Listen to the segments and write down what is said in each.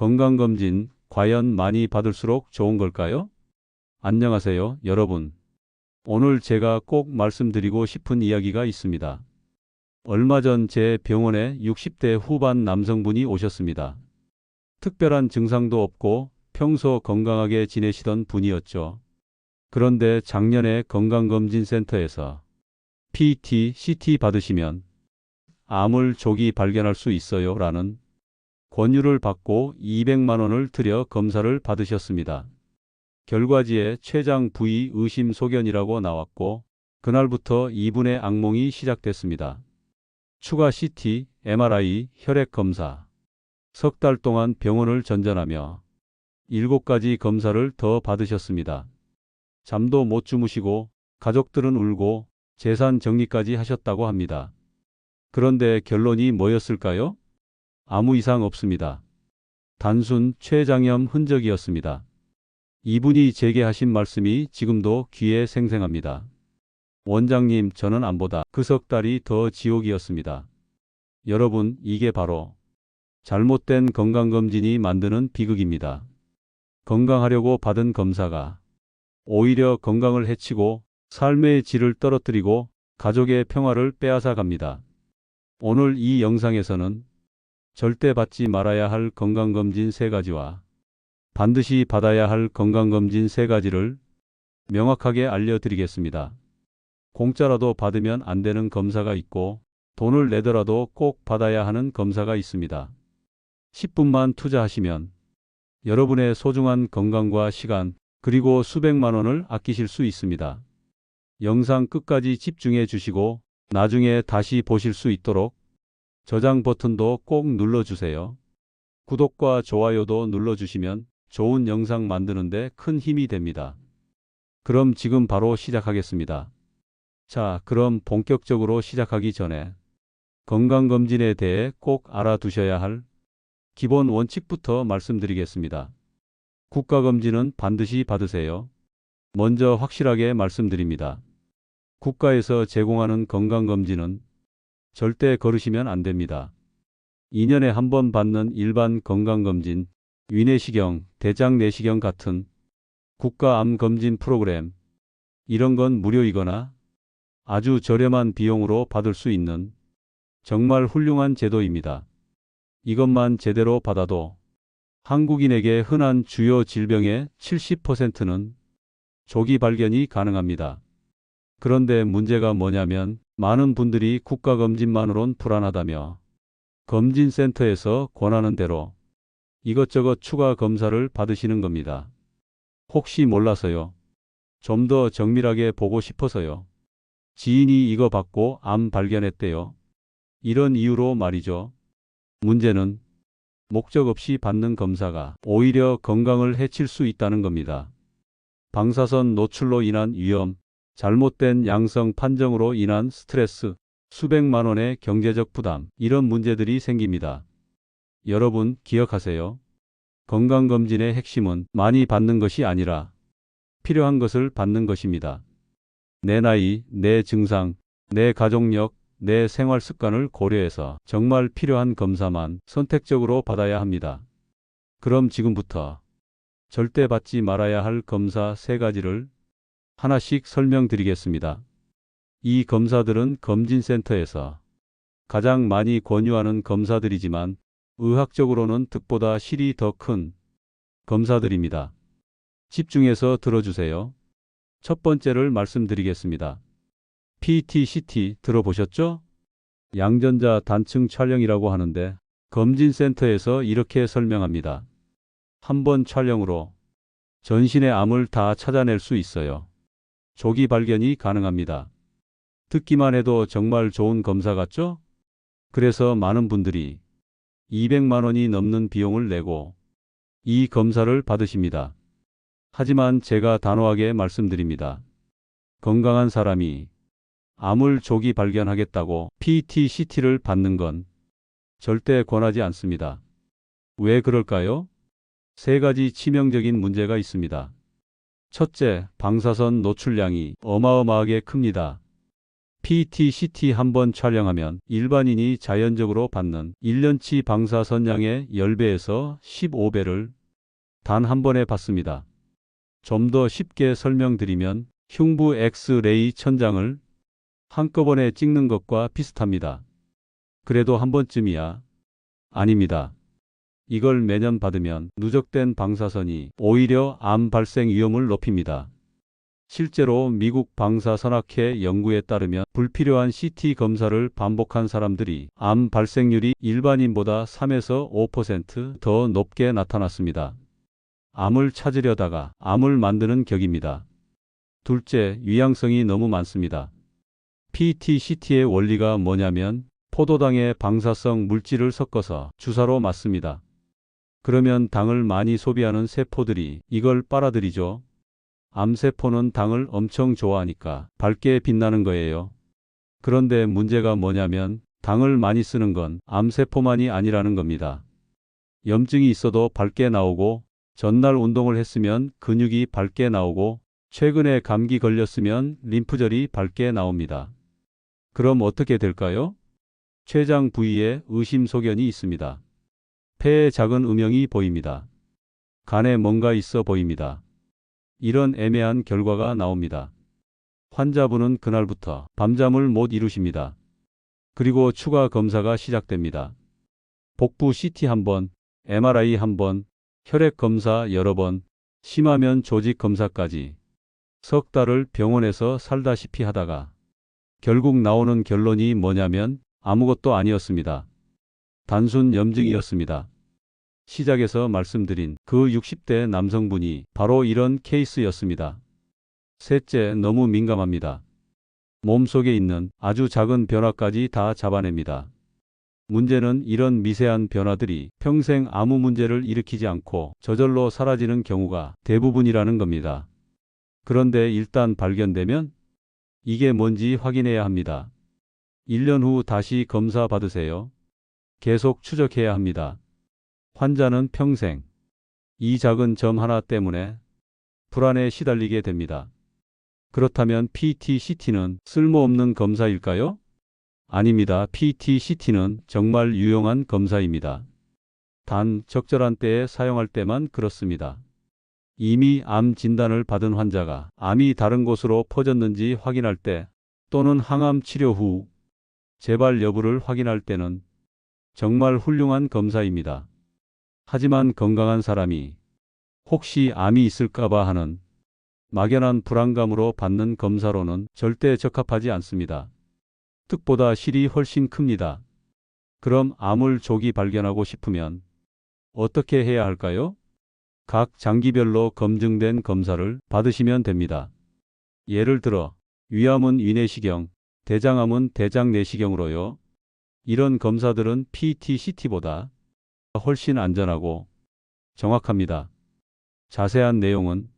건강검진 과연 많이 받을수록 좋은 걸까요? 안녕하세요, 여러분. 오늘 제가 꼭 말씀드리고 싶은 이야기가 있습니다. 얼마 전 제 병원에 60대 후반 남성분이 오셨습니다. 특별한 증상도 없고 평소 건강하게 지내시던 분이었죠. 그런데 작년에 건강검진센터에서 PT, CT 받으시면 암을 조기 발견할 수 있어요 라는 권유를 받고 200만 원을 들여 검사를 받으셨습니다. 결과지에 췌장 부위 의심 소견이라고 나왔고 그날부터 이분의 악몽이 시작됐습니다. 추가 CT, MRI, 혈액 검사. 석 달 동안 병원을 전전하며 7가지 검사를 더 받으셨습니다. 잠도 못 주무시고 가족들은 울고 재산 정리까지 하셨다고 합니다. 그런데 결론이 뭐였을까요? 아무 이상 없습니다. 단순 췌장염 흔적이었습니다. 이분이 제게 하신 말씀이 지금도 귀에 생생합니다. 원장님, 저는 암보다 그 석 달이 더 지옥이었습니다. 여러분, 이게 바로 잘못된 건강검진이 만드는 비극입니다. 건강하려고 받은 검사가 오히려 건강을 해치고 삶의 질을 떨어뜨리고 가족의 평화를 빼앗아 갑니다. 오늘 이 영상에서는 절대 받지 말아야 할 건강검진 3가지와 반드시 받아야 할 건강검진 3가지를 명확하게 알려드리겠습니다. 공짜라도 받으면 안 되는 검사가 있고 돈을 내더라도 꼭 받아야 하는 검사가 있습니다. 10분만 투자하시면 여러분의 소중한 건강과 시간 그리고 수백만 원을 아끼실 수 있습니다. 영상 끝까지 집중해 주시고 나중에 다시 보실 수 있도록 저장 버튼도 꼭 눌러주세요. 구독과 좋아요도 눌러주시면 좋은 영상 만드는데 큰 힘이 됩니다. 그럼 지금 바로 시작하겠습니다. 자, 그럼 본격적으로 시작하기 전에 건강검진에 대해 꼭 알아두셔야 할 기본 원칙부터 말씀드리겠습니다. 국가검진은 반드시 받으세요. 먼저 확실하게 말씀드립니다. 국가에서 제공하는 건강검진은 절대 거르시면 안 됩니다. 2년에 한 번 받는 일반 건강검진, 위내시경, 대장내시경 같은 국가암검진 프로그램, 이런 건 무료이거나 아주 저렴한 비용으로 받을 수 있는 정말 훌륭한 제도입니다. 이것만 제대로 받아도 한국인에게 흔한 주요 질병의 70%는 조기 발견이 가능합니다. 그런데 문제가 뭐냐면 많은 분들이 국가검진만으론 불안하다며 검진센터에서 권하는 대로 이것저것 추가 검사를 받으시는 겁니다. 혹시 몰라서요. 좀 더 정밀하게 보고 싶어서요. 지인이 이거 받고 암 발견했대요. 이런 이유로 말이죠. 문제는 목적 없이 받는 검사가 오히려 건강을 해칠 수 있다는 겁니다. 방사선 노출로 인한 위험, 잘못된 양성 판정으로 인한 스트레스, 수백만 원의 경제적 부담, 이런 문제들이 생깁니다. 여러분 기억하세요. 건강검진의 핵심은 많이 받는 것이 아니라 필요한 것을 받는 것입니다. 내 나이, 내 증상, 내 가족력, 내 생활 습관을 고려해서 정말 필요한 검사만 선택적으로 받아야 합니다. 그럼 지금부터 절대 받지 말아야 할 검사 3가지를 하나씩 설명드리겠습니다. 이 검사들은 검진센터에서 가장 많이 권유하는 검사들이지만 의학적으로는 득보다 실이 더 큰 검사들입니다. 집중해서 들어주세요. 첫 번째를 말씀드리겠습니다. PT-CT 들어보셨죠? 양전자 단층 촬영이라고 하는데 검진센터에서 이렇게 설명합니다. 한 번 촬영으로 전신의 암을 다 찾아낼 수 있어요. 조기 발견이 가능합니다. 듣기만 해도 정말 좋은 검사 같죠? 그래서 많은 분들이 200만 원이 넘는 비용을 내고 이 검사를 받으십니다. 하지만 제가 단호하게 말씀드립니다. 건강한 사람이 암을 조기 발견하겠다고 PT-CT를 받는 건 절대 권하지 않습니다. 왜 그럴까요? 3가지 치명적인 문제가 있습니다. 첫째, 방사선 노출량이 어마어마하게 큽니다. PET-CT 한번 촬영하면 일반인이 자연적으로 받는 1년치 방사선량의 10배에서 15배를 단 한 번에 받습니다. 좀 더 쉽게 설명드리면 흉부 엑스레이 천장을 한꺼번에 찍는 것과 비슷합니다. 그래도 한 번쯤이야. 아닙니다. 이걸 매년 받으면 누적된 방사선이 오히려 암 발생 위험을 높입니다. 실제로 미국 방사선학회 연구에 따르면 불필요한 CT 검사를 반복한 사람들이 암 발생률이 일반인보다 3에서 5% 더 높게 나타났습니다. 암을 찾으려다가 암을 만드는 격입니다. 둘째, 위양성이 너무 많습니다. PET-CT의 원리가 뭐냐면 포도당에 방사성 물질을 섞어서 주사로 맞습니다. 그러면 당을 많이 소비하는 세포들이 이걸 빨아들이죠. 암세포는 당을 엄청 좋아하니까 밝게 빛나는 거예요. 그런데 문제가 뭐냐면 당을 많이 쓰는 건 암세포만이 아니라는 겁니다. 염증이 있어도 밝게 나오고, 전날 운동을 했으면 근육이 밝게 나오고, 최근에 감기 걸렸으면 림프절이 밝게 나옵니다. 그럼 어떻게 될까요? 췌장 부위에 의심소견이 있습니다. 폐에 작은 음영이 보입니다. 간에 뭔가 있어 보입니다. 이런 애매한 결과가 나옵니다. 환자분은 그날부터 밤잠을 못 이루십니다. 그리고 추가 검사가 시작됩니다. 복부 CT 한 번, MRI 한 번, 혈액 검사 여러 번, 심하면 조직 검사까지 석 달을 병원에서 살다시피 하다가 결국 나오는 결론이 뭐냐면 아무것도 아니었습니다. 단순 염증이었습니다. 시작에서 말씀드린 그 60대 남성분이 바로 이런 케이스였습니다. 셋째, 너무 민감합니다. 몸속에 있는 아주 작은 변화까지 다 잡아냅니다. 문제는 이런 미세한 변화들이 평생 아무 문제를 일으키지 않고 저절로 사라지는 경우가 대부분이라는 겁니다. 그런데 일단 발견되면 이게 뭔지 확인해야 합니다. 1년 후 다시 검사 받으세요. 계속 추적해야 합니다. 환자는 평생 이 작은 점 하나 때문에 불안에 시달리게 됩니다. 그렇다면 PET-CT는 쓸모없는 검사일까요? 아닙니다. PET-CT는 정말 유용한 검사입니다. 단 적절한 때에 사용할 때만 그렇습니다. 이미 암 진단을 받은 환자가 암이 다른 곳으로 퍼졌는지 확인할 때, 또는 항암 치료 후 재발 여부를 확인할 때는 정말 훌륭한 검사입니다. 하지만 건강한 사람이 혹시 암이 있을까봐 하는 막연한 불안감으로 받는 검사로는 절대 적합하지 않습니다. 뜻보다 실이 훨씬 큽니다. 그럼 암을 조기 발견하고 싶으면 어떻게 해야 할까요? 각 장기별로 검증된 검사를 받으시면 됩니다. 예를 들어 위암은 위내시경, 대장암은 대장내시경으로요. 이런 검사들은 PET-CT보다 훨씬 안전하고 정확합니다. 자세한 내용은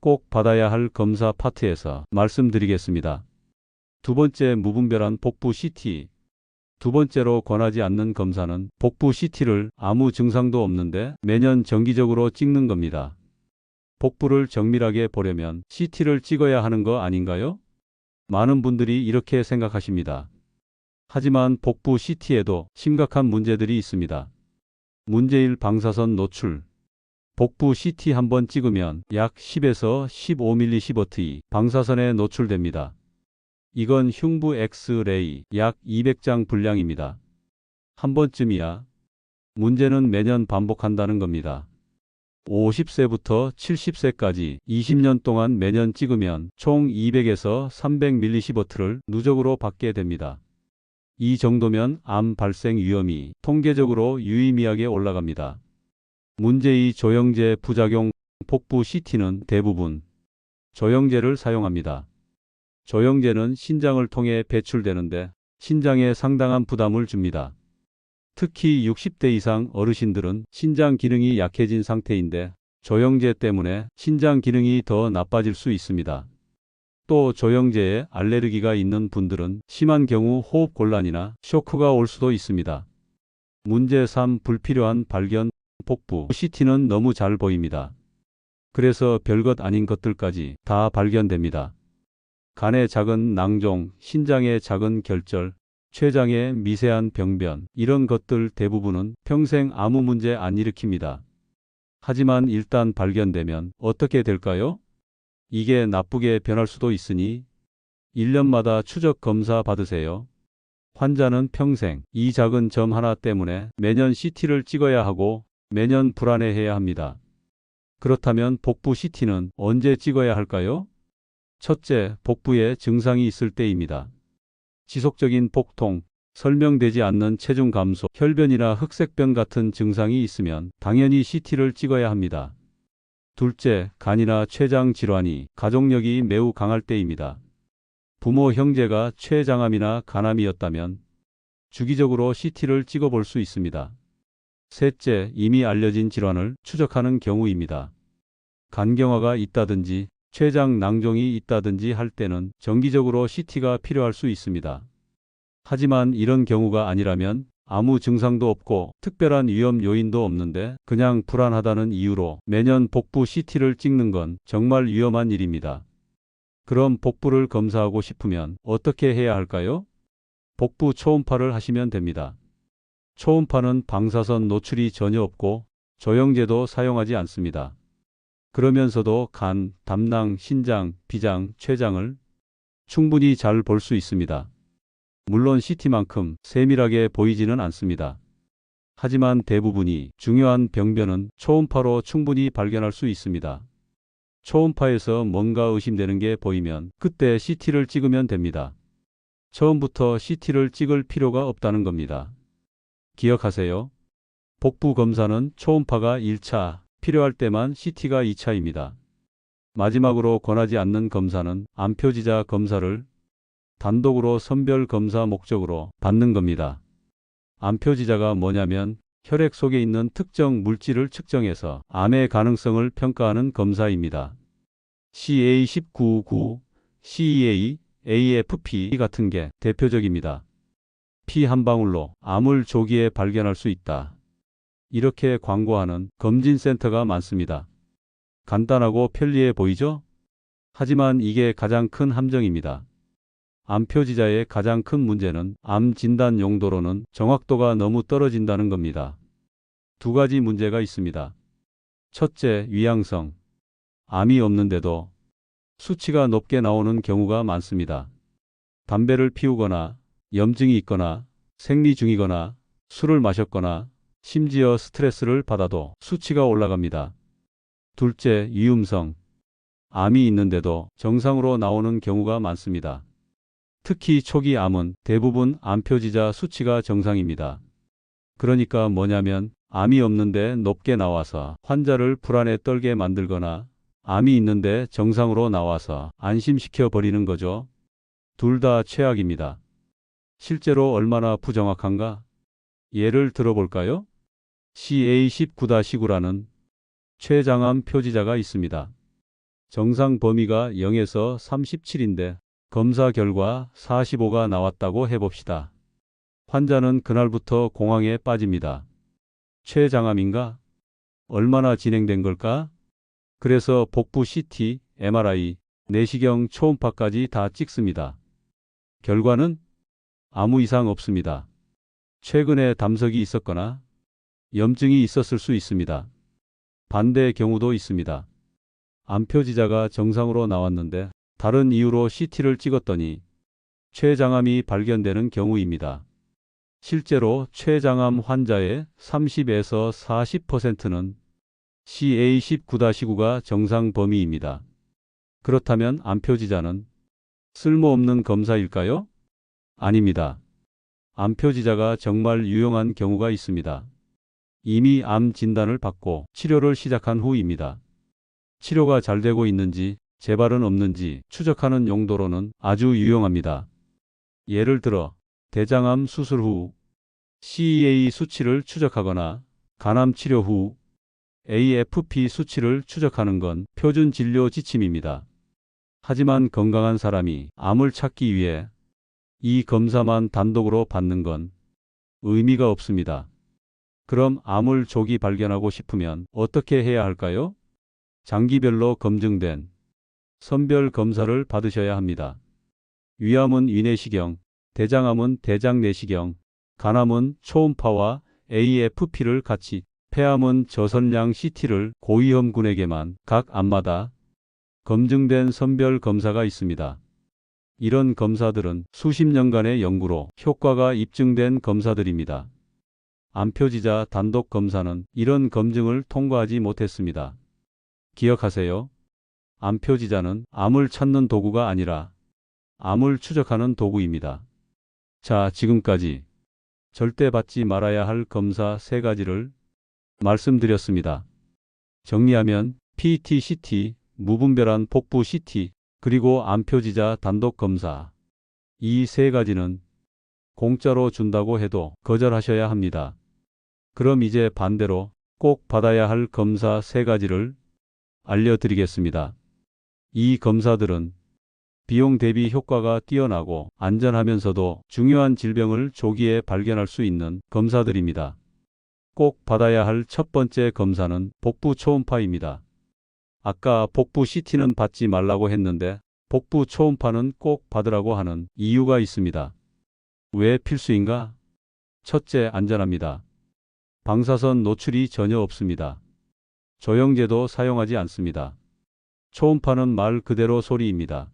꼭 받아야 할 검사 파트에서 말씀드리겠습니다. 두 번째, 무분별한 복부 CT. 두 번째로 권하지 않는 검사는 복부 CT를 아무 증상도 없는데 매년 정기적으로 찍는 겁니다. 복부를 정밀하게 보려면 CT를 찍어야 하는 거 아닌가요? 많은 분들이 이렇게 생각하십니다. 하지만 복부 CT에도 심각한 문제들이 있습니다. 문제 1, 방사선 노출. 복부 CT 한 번 찍으면 약 10에서 15mSv 방사선에 노출됩니다. 이건 흉부 엑스레이 약 200장 분량입니다. 한 번쯤이야. 문제는 매년 반복한다는 겁니다. 50세부터 70세까지 20년 동안 매년 찍으면 총 200에서 300mSv를 누적으로 받게 됩니다. 이 정도면 암 발생 위험이 통계적으로 유의미하게 올라갑니다. 문제 2, 조영제 부작용. 복부 CT는 대부분 조영제를 사용합니다. 조영제는 신장을 통해 배출되는데 신장에 상당한 부담을 줍니다. 특히 60대 이상 어르신들은 신장 기능이 약해진 상태인데 조영제 때문에 신장 기능이 더 나빠질 수 있습니다. 또 조영제에 알레르기가 있는 분들은 심한 경우 호흡곤란이나 쇼크가 올 수도 있습니다. 문제 3, 불필요한 발견. 복부 CT는 너무 잘 보입니다. 그래서 별것 아닌 것들까지 다 발견됩니다. 간의 작은 낭종, 신장의 작은 결절, 췌장의 미세한 병변, 이런 것들 대부분은 평생 아무 문제 안 일으킵니다. 하지만 일단 발견되면 어떻게 될까요? 이게 나쁘게 변할 수도 있으니 1년마다 추적 검사 받으세요. 환자는 평생 이 작은 점 하나 때문에 매년 CT를 찍어야 하고 매년 불안해해야 합니다. 그렇다면 복부 CT는 언제 찍어야 할까요? 첫째, 복부에 증상이 있을 때입니다. 지속적인 복통, 설명되지 않는 체중 감소, 혈변이나 흑색변 같은 증상이 있으면 당연히 CT를 찍어야 합니다. 둘째, 간이나 췌장 질환이 가족력이 매우 강할 때입니다. 부모 형제가 췌장암이나 간암이었다면 주기적으로 CT를 찍어볼 수 있습니다. 셋째, 이미 알려진 질환을 추적하는 경우입니다. 간경화가 있다든지 췌장 낭종이 있다든지 할 때는 정기적으로 CT가 필요할 수 있습니다. 하지만 이런 경우가 아니라면 아무 증상도 없고 특별한 위험 요인도 없는데 그냥 불안하다는 이유로 매년 복부 CT를 찍는 건 정말 위험한 일입니다. 그럼 복부를 검사하고 싶으면 어떻게 해야 할까요? 복부 초음파를 하시면 됩니다. 초음파는 방사선 노출이 전혀 없고 조영제도 사용하지 않습니다. 그러면서도 간, 담낭, 신장, 비장, 췌장을 충분히 잘 볼 수 있습니다. 물론 CT만큼 세밀하게 보이지는 않습니다. 하지만 대부분이 중요한 병변은 초음파로 충분히 발견할 수 있습니다. 초음파에서 뭔가 의심되는 게 보이면 그때 CT를 찍으면 됩니다. 처음부터 CT를 찍을 필요가 없다는 겁니다. 기억하세요. 복부 검사는 초음파가 1차, 필요할 때만 CT가 2차입니다. 마지막으로 권하지 않는 검사는 암표지자 검사를 단독으로 선별 검사 목적으로 받는 겁니다. 암표지자가 뭐냐면 혈액 속에 있는 특정 물질을 측정해서 암의 가능성을 평가하는 검사입니다. CA19-9, CEA, AFP 같은 게 대표적입니다. 피 한 방울로 암을 조기에 발견할 수 있다. 이렇게 광고하는 검진센터가 많습니다. 간단하고 편리해 보이죠? 하지만 이게 가장 큰 함정입니다. 암표지자의 가장 큰 문제는 암 진단 용도로는 정확도가 너무 떨어진다는 겁니다. 두 가지 문제가 있습니다. 첫째, 위양성. 암이 없는데도 수치가 높게 나오는 경우가 많습니다. 담배를 피우거나 염증이 있거나 생리 중이거나 술을 마셨거나 심지어 스트레스를 받아도 수치가 올라갑니다. 둘째, 위음성. 암이 있는데도 정상으로 나오는 경우가 많습니다. 특히 초기 암은 대부분 암표지자 수치가 정상입니다. 그러니까 뭐냐면 암이 없는데 높게 나와서 환자를 불안에 떨게 만들거나 암이 있는데 정상으로 나와서 안심시켜 버리는 거죠. 둘 다 최악입니다. 실제로 얼마나 부정확한가? 예를 들어볼까요? CA19-9라는 췌장암 표지자가 있습니다. 정상 범위가 0에서 37인데 검사 결과 45가 나왔다고 해봅시다. 환자는 그날부터 공황에 빠집니다. 췌장암인가? 얼마나 진행된 걸까? 그래서 복부 CT, MRI, 내시경 초음파까지 다 찍습니다. 결과는 아무 이상 없습니다. 최근에 담석이 있었거나 염증이 있었을 수 있습니다. 반대의 경우도 있습니다. 암표지자가 정상으로 나왔는데 다른 이유로 CT를 찍었더니 췌장암이 발견되는 경우입니다. 실제로 췌장암 환자의 30에서 40%는 CA19-9가 정상 범위입니다. 그렇다면 암표지자는 쓸모없는 검사일까요? 아닙니다. 암표지자가 정말 유용한 경우가 있습니다. 이미 암 진단을 받고 치료를 시작한 후입니다. 치료가 잘 되고 있는지 재발은 없는지 추적하는 용도로는 아주 유용합니다. 예를 들어 대장암 수술 후 CEA 수치를 추적하거나 간암 치료 후 AFP 수치를 추적하는 건 표준 진료 지침입니다. 하지만 건강한 사람이 암을 찾기 위해 이 검사만 단독으로 받는 건 의미가 없습니다. 그럼 암을 조기 발견하고 싶으면 어떻게 해야 할까요? 장기별로 검증된 선별 검사를 받으셔야 합니다. 위암은 위내시경, 대장암은 대장내시경, 간암은 초음파와 AFP를 같이, 폐암은 저선량 CT를 고위험군에게만 각 암마다 검증된 선별 검사가 있습니다. 이런 검사들은 수십 년간의 연구로 효과가 입증된 검사들입니다. 암표지자 단독 검사는 이런 검증을 통과하지 못했습니다. 기억하세요. 암표지자는 암을 찾는 도구가 아니라 암을 추적하는 도구입니다. 자, 지금까지 절대 받지 말아야 할 검사 3가지를 말씀드렸습니다. 정리하면 PET CT, 무분별한 복부 CT, 그리고 암표지자 단독 검사. 이 3가지는 공짜로 준다고 해도 거절하셔야 합니다. 그럼 이제 반대로 꼭 받아야 할 검사 3가지를 알려드리겠습니다. 이 검사들은 비용 대비 효과가 뛰어나고 안전하면서도 중요한 질병을 조기에 발견할 수 있는 검사들입니다. 꼭 받아야 할 첫 번째 검사는 복부 초음파입니다. 아까 복부 CT는 받지 말라고 했는데 복부 초음파는 꼭 받으라고 하는 이유가 있습니다. 왜 필수인가? 첫째, 안전합니다. 방사선 노출이 전혀 없습니다. 조영제도 사용하지 않습니다. 초음파는 말 그대로 소리입니다.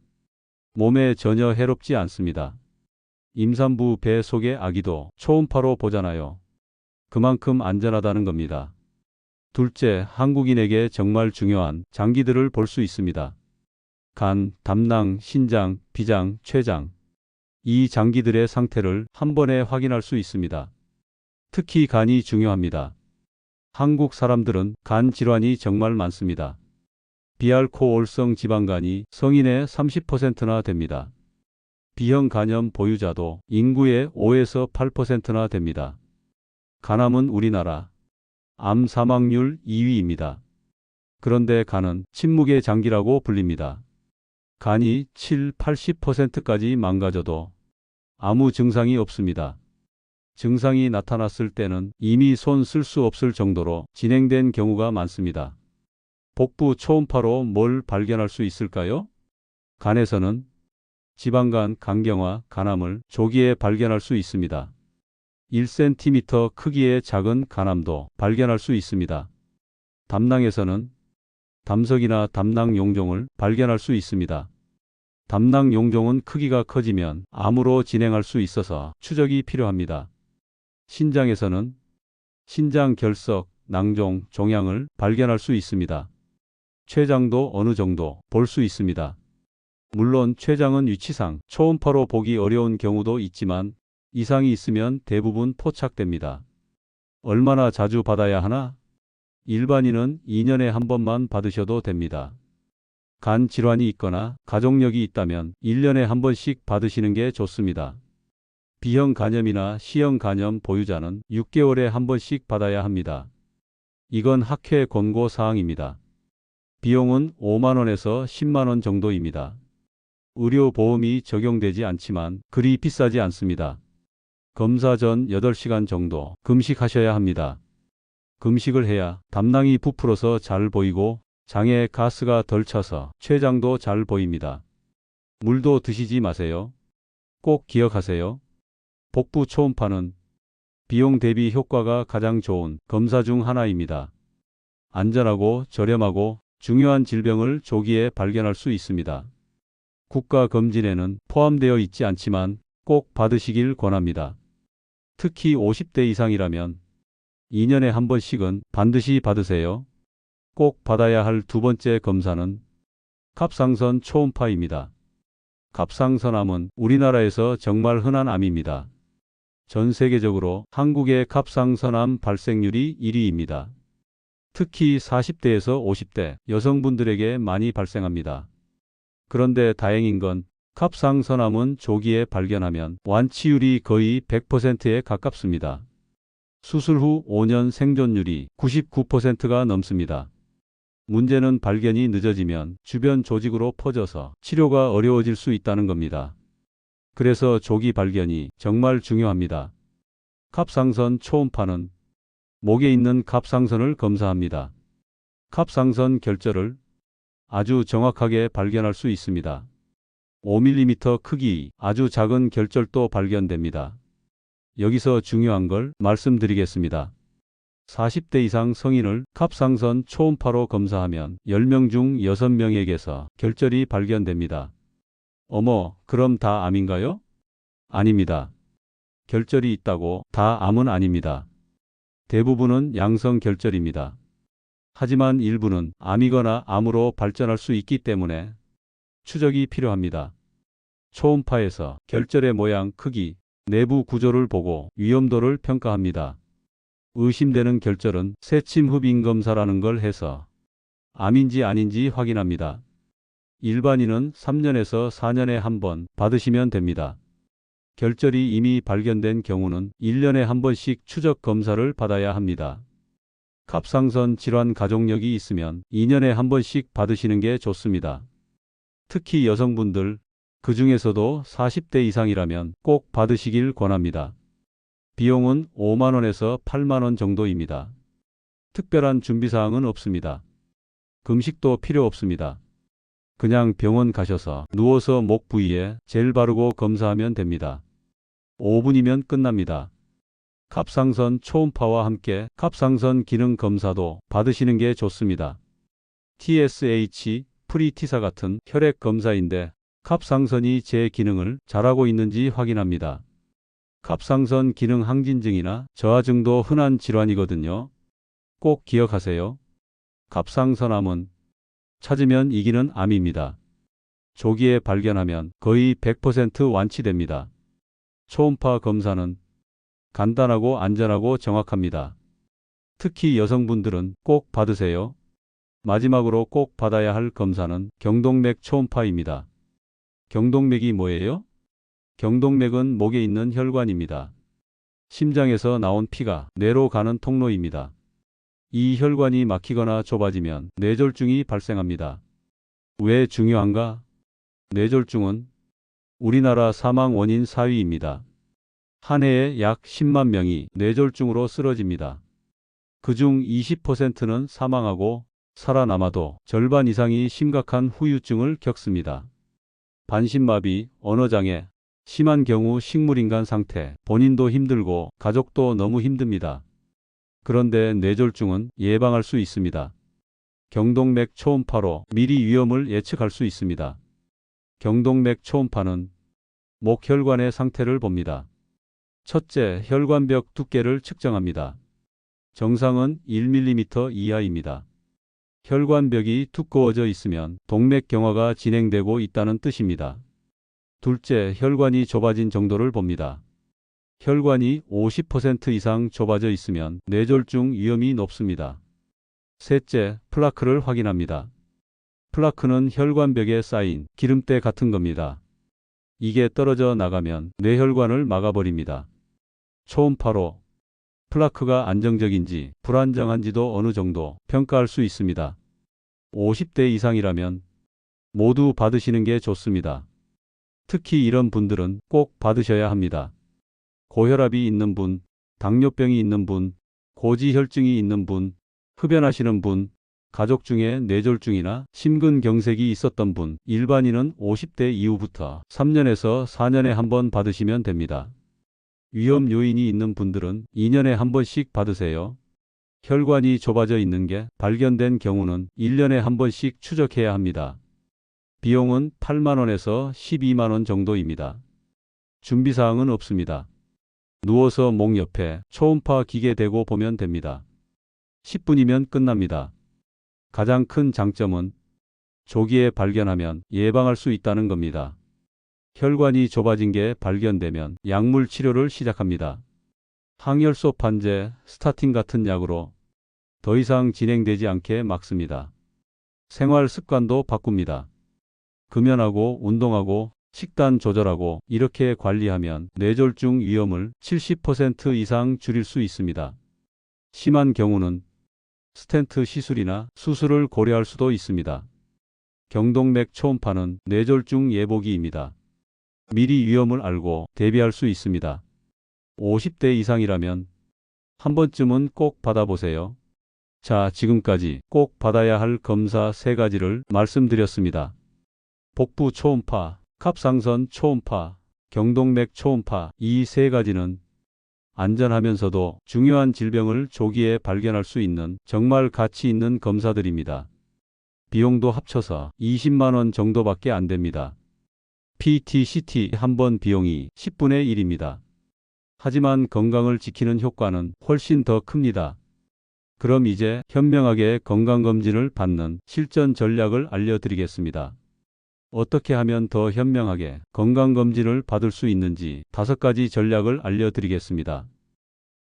몸에 전혀 해롭지 않습니다. 임산부 배 속의 아기도 초음파로 보잖아요. 그만큼 안전하다는 겁니다. 둘째, 한국인에게 정말 중요한 장기들을 볼 수 있습니다. 간, 담낭, 신장, 비장, 췌장. 이 장기들의 상태를 한 번에 확인할 수 있습니다. 특히 간이 중요합니다. 한국 사람들은 간 질환이 정말 많습니다. 비알코올성 지방간이 성인의 30%나 됩니다. B형 간염 보유자도 인구의 5에서 8%나 됩니다. 간암은 우리나라 암 사망률 2위입니다. 그런데 간은 침묵의 장기라고 불립니다. 간이 80%까지 망가져도 아무 증상이 없습니다. 증상이 나타났을 때는 이미 손 쓸 수 없을 정도로 진행된 경우가 많습니다. 복부 초음파로 뭘 발견할 수 있을까요? 간에서는 지방간, 간경화, 간암을 조기에 발견할 수 있습니다. 1cm 크기의 작은 간암도 발견할 수 있습니다. 담낭에서는 담석이나 담낭 용종을 발견할 수 있습니다. 담낭 용종은 크기가 커지면 암으로 진행할 수 있어서 추적이 필요합니다. 신장에서는 신장 결석, 낭종, 종양을 발견할 수 있습니다. 췌장도 어느 정도 볼 수 있습니다. 물론 췌장은 위치상 초음파로 보기 어려운 경우도 있지만 이상이 있으면 대부분 포착됩니다. 얼마나 자주 받아야 하나? 일반인은 2년에 한 번만 받으셔도 됩니다. 간 질환이 있거나 가족력이 있다면 1년에 한 번씩 받으시는 게 좋습니다. B형 간염이나 C형 간염 보유자는 6개월에 한 번씩 받아야 합니다. 이건 학회 권고 사항입니다. 비용은 5만 원에서 10만 원 정도입니다. 의료보험이 적용되지 않지만 그리 비싸지 않습니다. 검사 전 8시간 정도 금식하셔야 합니다. 금식을 해야 담낭이 부풀어서 잘 보이고 장에 가스가 덜 차서 췌장도 잘 보입니다. 물도 드시지 마세요. 꼭 기억하세요. 복부 초음파는 비용 대비 효과가 가장 좋은 검사 중 하나입니다. 안전하고 저렴하고 중요한 질병을 조기에 발견할 수 있습니다. 국가 검진에는 포함되어 있지 않지만 꼭 받으시길 권합니다. 특히 50대 이상이라면 2년에 한 번씩은 반드시 받으세요. 꼭 받아야 할 두 번째 검사는 갑상선 초음파입니다. 갑상선암은 우리나라에서 정말 흔한 암입니다. 전 세계적으로 한국의 갑상선암 발생률이 1위입니다. 특히 40대에서 50대 여성분들에게 많이 발생합니다. 그런데 다행인 건 갑상선암은 조기에 발견하면 완치율이 거의 100%에 가깝습니다. 수술 후 5년 생존율이 99%가 넘습니다. 문제는 발견이 늦어지면 주변 조직으로 퍼져서 치료가 어려워질 수 있다는 겁니다. 그래서 조기 발견이 정말 중요합니다. 갑상선 초음파는 목에 있는 갑상선을 검사합니다. 갑상선 결절을 아주 정확하게 발견할 수 있습니다. 5mm 크기 아주 작은 결절도 발견됩니다. 여기서 중요한 걸 말씀드리겠습니다. 40대 이상 성인을 갑상선 초음파로 검사하면 10명 중 6명에게서 결절이 발견됩니다. 어머, 그럼 다 암인가요? 아닙니다. 결절이 있다고 다 암은 아닙니다. 대부분은 양성 결절입니다. 하지만 일부는 암이거나 암으로 발전할 수 있기 때문에 추적이 필요합니다. 초음파에서 결절의 모양, 크기, 내부 구조를 보고 위험도를 평가합니다. 의심되는 결절은 새침흡 인검사라는 걸 해서 암인지 아닌지 확인합니다. 일반인은 3년에서 4년에 한 번 받으시면 됩니다. 결절이 이미 발견된 경우는 1년에 한 번씩 추적 검사를 받아야 합니다. 갑상선 질환 가족력이 있으면 2년에 한 번씩 받으시는 게 좋습니다. 특히 여성분들, 그 중에서도 40대 이상이라면 꼭 받으시길 권합니다. 비용은 5만원에서 8만원 정도입니다. 특별한 준비사항은 없습니다. 금식도 필요 없습니다. 그냥 병원 가셔서 누워서 목 부위에 젤 바르고 검사하면 됩니다. 5분이면 끝납니다. 갑상선 초음파와 함께 갑상선 기능 검사도 받으시는 게 좋습니다. TSH, 프리티사 같은 혈액 검사인데 갑상선이 제 기능을 잘하고 있는지 확인합니다. 갑상선 기능 항진증이나 저하증도 흔한 질환이거든요. 꼭 기억하세요. 갑상선암은 찾으면 이기는 암입니다. 조기에 발견하면 거의 100% 완치됩니다. 초음파 검사는 간단하고 안전하고 정확합니다. 특히 여성분들은 꼭 받으세요. 마지막으로 꼭 받아야 할 검사는 경동맥 초음파입니다. 경동맥이 뭐예요? 경동맥은 목에 있는 혈관입니다. 심장에서 나온 피가 뇌로 가는 통로입니다. 이 혈관이 막히거나 좁아지면 뇌졸중이 발생합니다. 왜 중요한가? 뇌졸중은 우리나라 사망 원인 4위입니다. 한 해에 약 10만 명이 뇌졸중으로 쓰러집니다. 그중 20%는 사망하고 살아남아도 절반 이상이 심각한 후유증을 겪습니다. 반신마비, 언어장애, 심한 경우 식물인간 상태, 본인도 힘들고 가족도 너무 힘듭니다. 그런데 뇌졸중은 예방할 수 있습니다. 경동맥 초음파로 미리 위험을 예측할 수 있습니다. 경동맥 초음파는 목혈관의 상태를 봅니다. 첫째, 혈관벽 두께를 측정합니다. 정상은 1mm 이하입니다. 혈관벽이 두꺼워져 있으면 동맥경화가 진행되고 있다는 뜻입니다. 둘째, 혈관이 좁아진 정도를 봅니다. 혈관이 50% 이상 좁아져 있으면 뇌졸중 위험이 높습니다. 셋째, 플라크를 확인합니다. 플라크는 혈관벽에 쌓인 기름때 같은 겁니다. 이게 떨어져 나가면 뇌혈관을 막아버립니다. 초음파로 플라크가 안정적인지 불안정한지도 어느 정도 평가할 수 있습니다. 50대 이상이라면 모두 받으시는 게 좋습니다. 특히 이런 분들은 꼭 받으셔야 합니다. 고혈압이 있는 분, 당뇨병이 있는 분, 고지혈증이 있는 분, 흡연하시는 분, 가족 중에 뇌졸중이나 심근경색이 있었던 분, 일반인은 50대 이후부터 3년에서 4년에 한 번 받으시면 됩니다. 위험 요인이 있는 분들은 2년에 한 번씩 받으세요. 혈관이 좁아져 있는 게 발견된 경우는 1년에 한 번씩 추적해야 합니다. 비용은 8만원에서 12만원 정도입니다. 준비사항은 없습니다. 누워서 목 옆에 초음파 기계 대고 보면 됩니다. 10분이면 끝납니다. 가장 큰 장점은 조기에 발견하면 예방할 수 있다는 겁니다. 혈관이 좁아진 게 발견되면 약물 치료를 시작합니다. 항열소 판제, 스타틴 같은 약으로 더 이상 진행되지 않게 막습니다. 생활 습관도 바꿉니다. 금연하고 운동하고 식단 조절하고 이렇게 관리하면 뇌졸중 위험을 70% 이상 줄일 수 있습니다. 심한 경우는 스텐트 시술이나 수술을 고려할 수도 있습니다. 경동맥 초음파는 뇌졸중 예보기입니다. 미리 위험을 알고 대비할 수 있습니다. 50대 이상이라면 한 번쯤은 꼭 받아보세요. 자, 지금까지 꼭 받아야 할 검사 3가지를 말씀드렸습니다. 복부 초음파, 갑상선 초음파, 경동맥 초음파 이 세 가지는 안전하면서도 중요한 질병을 조기에 발견할 수 있는 정말 가치 있는 검사들입니다. 비용도 합쳐서 20만 원 정도밖에 안 됩니다. PT-CT 한 번 비용이 10분의 1입니다. 하지만 건강을 지키는 효과는 훨씬 더 큽니다. 그럼 이제 현명하게 건강검진을 받는 실전 전략을 알려드리겠습니다. 어떻게 하면 더 현명하게 건강검진을 받을 수 있는지 5가지 전략을 알려드리겠습니다.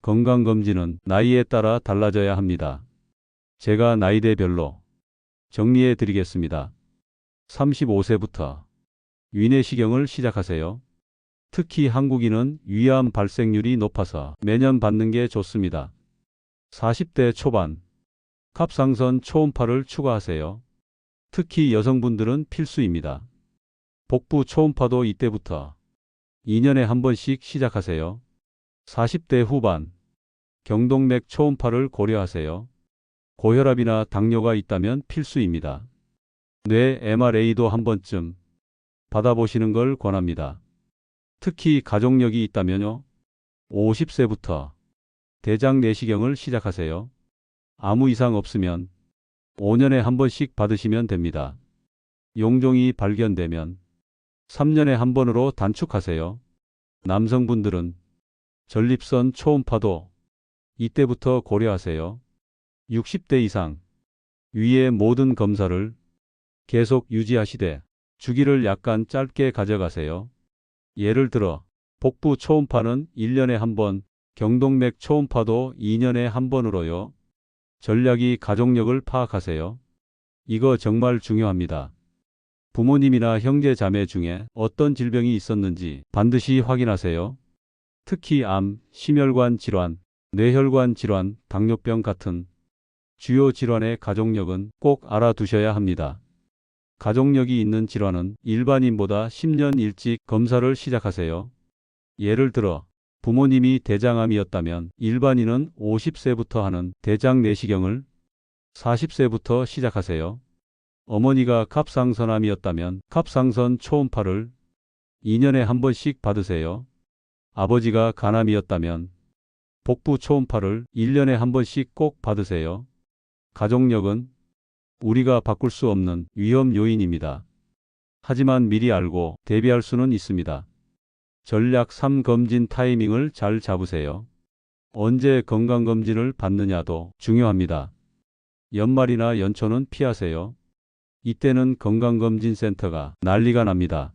건강검진은 나이에 따라 달라져야 합니다. 제가 나이대별로 정리해 드리겠습니다. 35세부터 위내시경을 시작하세요. 특히 한국인은 위암 발생률이 높아서 매년 받는 게 좋습니다. 40대 초반 갑상선 초음파를 추가하세요. 특히 여성분들은 필수입니다. 복부 초음파도 이때부터 2년에 한 번씩 시작하세요. 40대 후반 경동맥 초음파를 고려하세요. 고혈압이나 당뇨가 있다면 필수입니다. 뇌 MRA도 한 번쯤 받아보시는 걸 권합니다. 특히 가족력이 있다면요. 50세부터 대장 내시경을 시작하세요. 아무 이상 없으면 5년에 한 번씩 받으시면 됩니다. 용종이 발견되면 3년에 한 번으로 단축하세요. 남성분들은 전립선 초음파도 이때부터 고려하세요. 60대 이상 위의 모든 검사를 계속 유지하시되 주기를 약간 짧게 가져가세요. 예를 들어 복부 초음파는 1년에 한 번, 경동맥 초음파도 2년에 한 번으로요. 전략이 가족력을 파악하세요. 이거 정말 중요합니다. 부모님이나 형제 자매 중에 어떤 질병이 있었는지 반드시 확인하세요. 특히 암, 심혈관 질환, 뇌혈관 질환, 당뇨병 같은 주요 질환의 가족력은 꼭 알아두셔야 합니다. 가족력이 있는 질환은 일반인보다 10년 일찍 검사를 시작하세요. 예를 들어 부모님이 대장암이었다면 일반인은 50세부터 하는 대장 내시경을 40세부터 시작하세요. 어머니가 갑상선암이었다면 갑상선 초음파를 2년에 한 번씩 받으세요. 아버지가 간암이었다면 복부 초음파를 1년에 한 번씩 꼭 받으세요. 가족력은 우리가 바꿀 수 없는 위험 요인입니다. 하지만 미리 알고 대비할 수는 있습니다. 전략 3 검진 타이밍을 잘 잡으세요. 언제 건강검진을 받느냐도 중요합니다. 연말이나 연초는 피하세요. 이때는 건강검진센터가 난리가 납니다.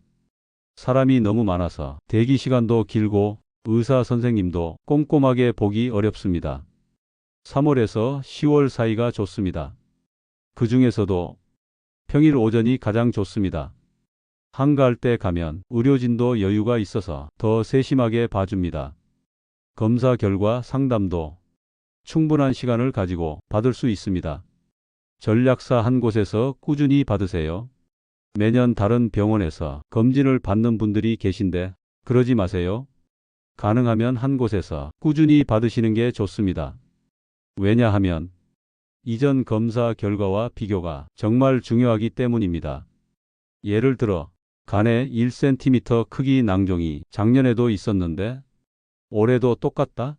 사람이 너무 많아서 대기 시간도 길고 의사 선생님도 꼼꼼하게 보기 어렵습니다. 3월에서 10월 사이가 좋습니다. 그 중에서도 평일 오전이 가장 좋습니다. 한가할 때 가면 의료진도 여유가 있어서 더 세심하게 봐줍니다. 검사 결과 상담도 충분한 시간을 가지고 받을 수 있습니다. 전략사 한 곳에서 꾸준히 받으세요. 매년 다른 병원에서 검진을 받는 분들이 계신데 그러지 마세요. 가능하면 한 곳에서 꾸준히 받으시는 게 좋습니다. 왜냐하면 이전 검사 결과와 비교가 정말 중요하기 때문입니다. 예를 들어 간에 1cm 크기 낭종이 작년에도 있었는데 올해도 똑같다?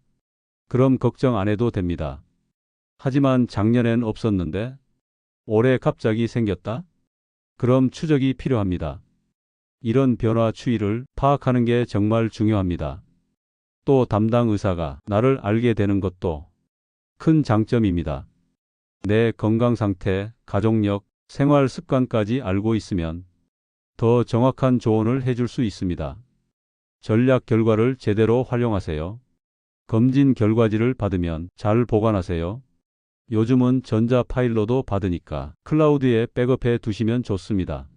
그럼 걱정 안 해도 됩니다. 하지만 작년엔 없었는데 올해 갑자기 생겼다? 그럼 추적이 필요합니다. 이런 변화 추이를 파악하는 게 정말 중요합니다. 또 담당 의사가 나를 알게 되는 것도 큰 장점입니다. 내 건강 상태, 가족력, 생활 습관까지 알고 있으면 더 정확한 조언을 해줄 수 있습니다. 전략 결과를 제대로 활용하세요. 검진 결과지를 받으면 잘 보관하세요. 요즘은 전자 파일로도 받으니까 클라우드에 백업해 두시면 좋습니다.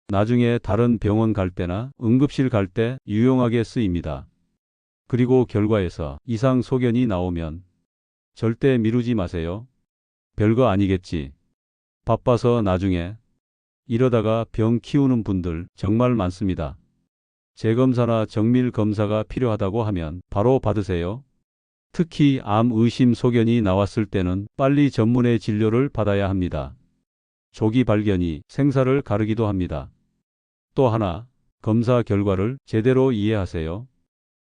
나중에 다른 병원 갈 때나 응급실 갈 때 유용하게 쓰입니다. 그리고 결과에서 이상 소견이 나오면 절대 미루지 마세요. 별거 아니겠지. 바빠서 나중에 이러다가 병 키우는 분들 정말 많습니다. 재검사나 정밀 검사가 필요하다고 하면 바로 받으세요. 특히 암 의심 소견이 나왔을 때는 빨리 전문의 진료를 받아야 합니다. 조기 발견이 생사를 가르기도 합니다. 또 하나, 검사 결과를 제대로 이해하세요.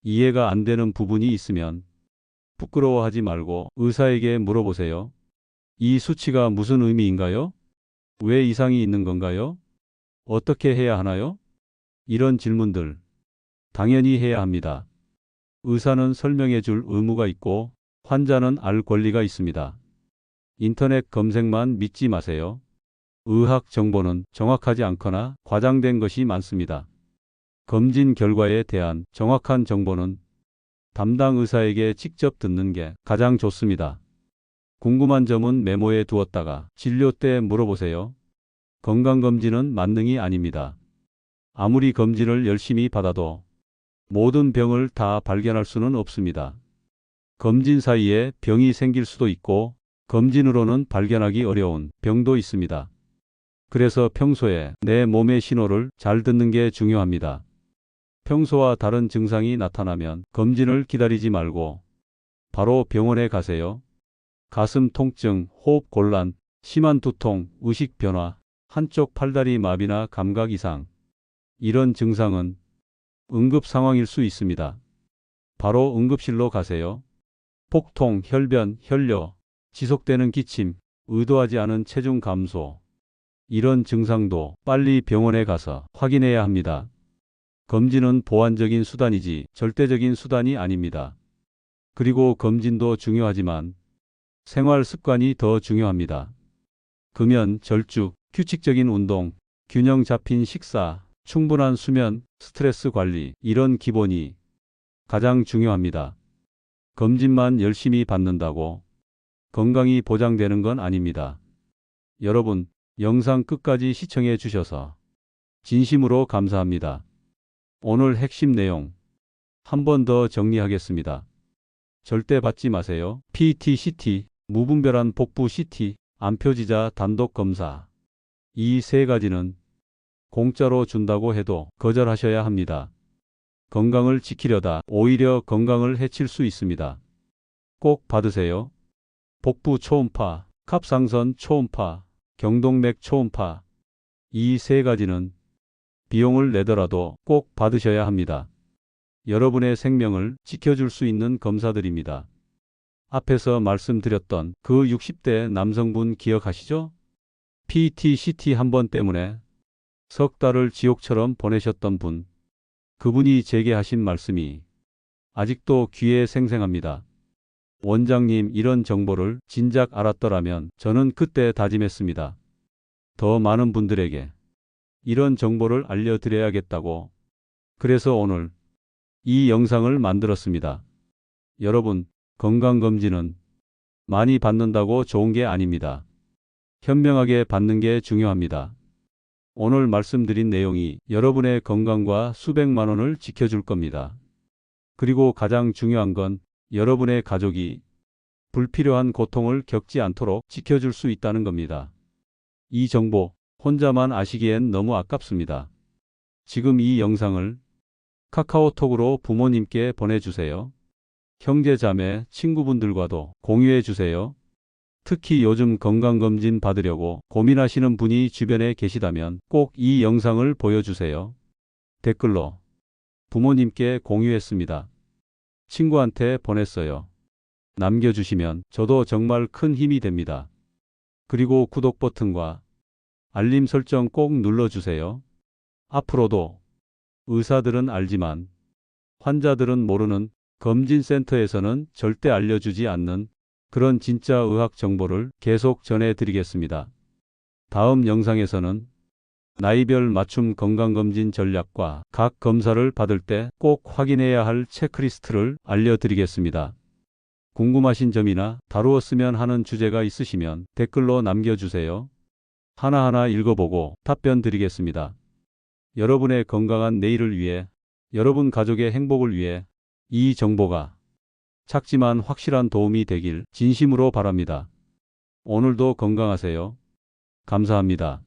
이해가 안 되는 부분이 있으면 부끄러워하지 말고 의사에게 물어보세요. 이 수치가 무슨 의미인가요? 왜 이상이 있는 건가요? 어떻게 해야 하나요? 이런 질문들 당연히 해야 합니다. 의사는 설명해 줄 의무가 있고 환자는 알 권리가 있습니다. 인터넷 검색만 믿지 마세요. 의학 정보는 정확하지 않거나 과장된 것이 많습니다. 검진 결과에 대한 정확한 정보는 담당 의사에게 직접 듣는 게 가장 좋습니다. 궁금한 점은 메모해 두었다가 진료 때 물어보세요. 건강검진은 만능이 아닙니다. 아무리 검진을 열심히 받아도 모든 병을 다 발견할 수는 없습니다. 검진 사이에 병이 생길 수도 있고 검진으로는 발견하기 어려운 병도 있습니다. 그래서 평소에 내 몸의 신호를 잘 듣는 게 중요합니다. 평소와 다른 증상이 나타나면 검진을 기다리지 말고 바로 병원에 가세요. 가슴 통증, 호흡 곤란, 심한 두통, 의식 변화, 한쪽 팔다리 마비나 감각 이상. 이런 증상은 응급 상황일 수 있습니다. 바로 응급실로 가세요. 복통, 혈변, 혈뇨, 지속되는 기침, 의도하지 않은 체중 감소. 이런 증상도 빨리 병원에 가서 확인해야 합니다. 검진은 보완적인 수단이지 절대적인 수단이 아닙니다. 그리고 검진도 중요하지만 생활 습관이 더 중요합니다. 금연, 절주, 규칙적인 운동, 균형 잡힌 식사, 충분한 수면, 스트레스 관리, 이런 기본이 가장 중요합니다. 검진만 열심히 받는다고 건강이 보장되는 건 아닙니다. 여러분, 영상 끝까지 시청해 주셔서 진심으로 감사합니다. 오늘 핵심 내용 한 번 더 정리하겠습니다. 절대 받지 마세요. PET CT, 무분별한 복부 CT, 암표지자 단독 검사. 이 세 가지는 공짜로 준다고 해도 거절하셔야 합니다. 건강을 지키려다 오히려 건강을 해칠 수 있습니다. 꼭 받으세요. 복부 초음파, 갑상선 초음파, 경동맥 초음파. 이 세 가지는 비용을 내더라도 꼭 받으셔야 합니다. 여러분의 생명을 지켜줄 수 있는 검사들입니다. 앞에서 말씀드렸던 그 60대 남성분 기억하시죠? PET CT 한 번 때문에 석 달을 지옥처럼 보내셨던 분. 그분이 제게 하신 말씀이 아직도 귀에 생생합니다. 원장님, 이런 정보를 진작 알았더라면 저는 그때 다짐했습니다. 더 많은 분들에게 이런 정보를 알려드려야겠다고. 그래서 오늘 이 영상을 만들었습니다. 여러분, 건강검진은 많이 받는다고 좋은 게 아닙니다. 현명하게 받는 게 중요합니다. 오늘 말씀드린 내용이 여러분의 건강과 수백만 원을 지켜줄 겁니다. 그리고 가장 중요한 건 여러분의 가족이 불필요한 고통을 겪지 않도록 지켜줄 수 있다는 겁니다. 이 정보 혼자만 아시기엔 너무 아깝습니다. 지금 이 영상을 카카오톡으로 부모님께 보내주세요. 형제, 자매, 친구분들과도 공유해 주세요. 특히 요즘 건강검진 받으려고 고민하시는 분이 주변에 계시다면 꼭 이 영상을 보여주세요. 댓글로 부모님께 공유했습니다. 친구한테 보냈어요. 남겨주시면 저도 정말 큰 힘이 됩니다. 그리고 구독 버튼과 알림 설정 꼭 눌러주세요. 앞으로도 의사들은 알지만 환자들은 모르는 검진센터에서는 절대 알려주지 않는 그런 진짜 의학 정보를 계속 전해드리겠습니다. 다음 영상에서는 나이별 맞춤 건강검진 전략과 각 검사를 받을 때 꼭 확인해야 할 체크리스트를 알려드리겠습니다. 궁금하신 점이나 다루었으면 하는 주제가 있으시면 댓글로 남겨주세요. 하나하나 읽어보고 답변 드리겠습니다. 여러분의 건강한 내일을 위해, 여러분 가족의 행복을 위해 이 정보가 작지만 확실한 도움이 되길 진심으로 바랍니다. 오늘도 건강하세요. 감사합니다.